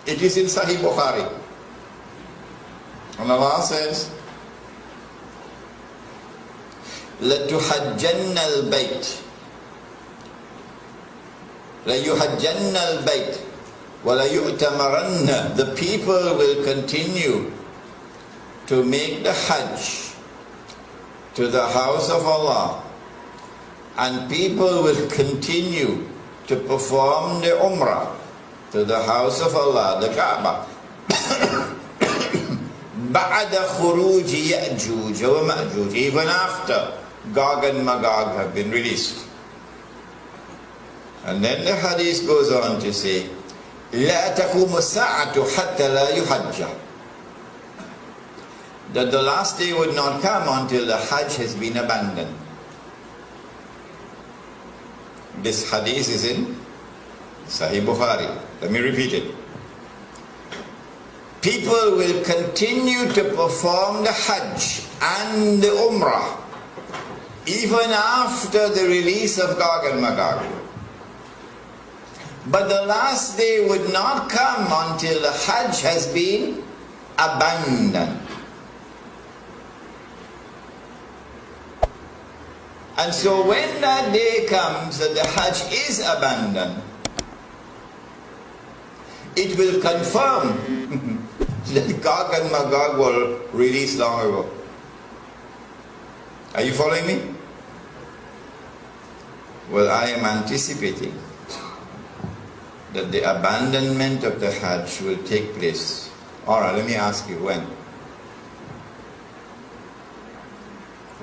It is in Sahih Bukhari. And Allah says, لَتُحَجَّنَّ الْبَيْتِ لَيُحَجَّنَّ الْبَيْتِ وَلَيُؤْتَمَرَنَّ. The people will continue to make the Hajj to the house of Allah, and people will continue to perform the umrah to the house of Allah, the Kaaba. بَعْدَ خُرُوجِ يَأْجُوجَ وَمَأْجُوجَ. Even after Gog and Magog have been released. And then the hadith goes on to say, لَا تَقُومُ السَّاعَةُ حَتَّى لَا يُحَجَّ. That the last day would not come until the Hajj has been abandoned. This hadith is in Sahih Bukhari. Let me repeat it. People will continue to perform the Hajj and the Umrah even after the release of Gog and Magog. But the last day would not come until the Hajj has been abandoned. And so when that day comes that the Hajj is abandoned, it will confirm that Gog and Magog were released long ago. Are you following me? Well, I am anticipating that the abandonment of the Hajj will take place. Alright, let me ask you, when?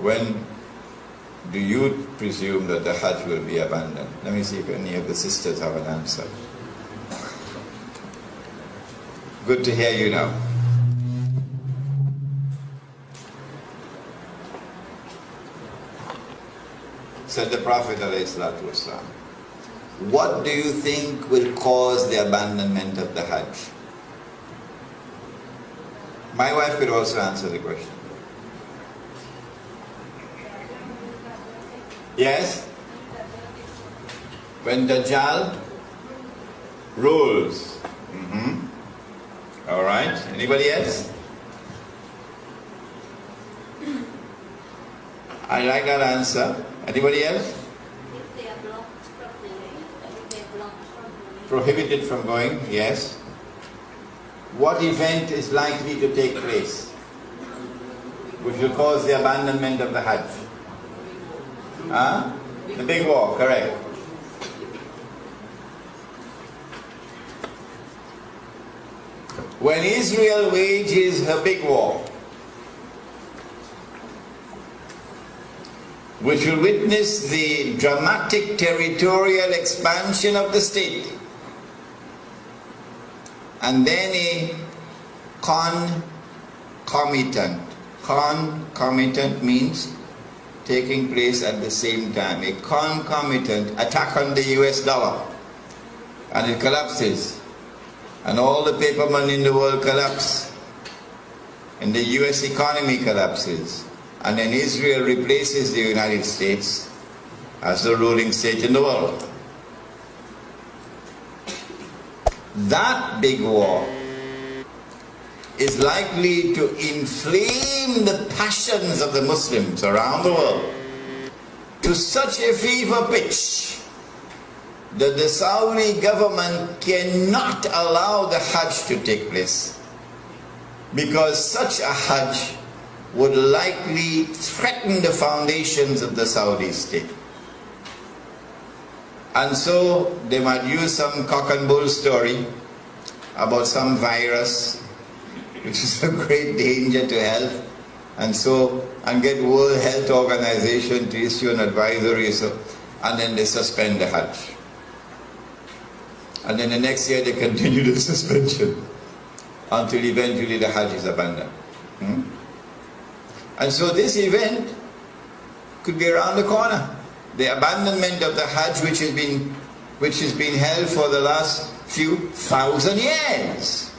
When do you presume that the Hajj will be abandoned? Let me see if any of the sisters have an answer. Good to hear you now. Said the Prophet ﷺ, what do you think will cause the abandonment of the Hajj? My wife could also answer the question. Yes? When Dajjal rules. Alright, anybody else? I like that answer. Anybody else? If they are blocked from going, Prohibited from going, yes. What event is likely to take place which will cause the abandonment of the Hajj? Huh? The big war, correct. When Israel wages her big war, which will witness the dramatic territorial expansion of the state, and then a concomitant means taking place at the same time, a concomitant attack on the US dollar, and it collapses, and all the paper money in the world collapse, and the US economy collapses, and then Israel replaces the United States as the ruling state in the world. That big war is likely to inflame the passions of the Muslims around the world to such a fever pitch that the Saudi government cannot allow the Hajj to take place, because such a Hajj would likely threaten the foundations of the Saudi state. And so they might use some cock and bull story about some virus which is a great danger to health, and get World Health Organization to issue an advisory, and then they suspend the Hajj. And then the next year they continue the suspension until eventually the Hajj is abandoned. And so this event could be around the corner. The abandonment of the Hajj, which has been held for the last few thousand years.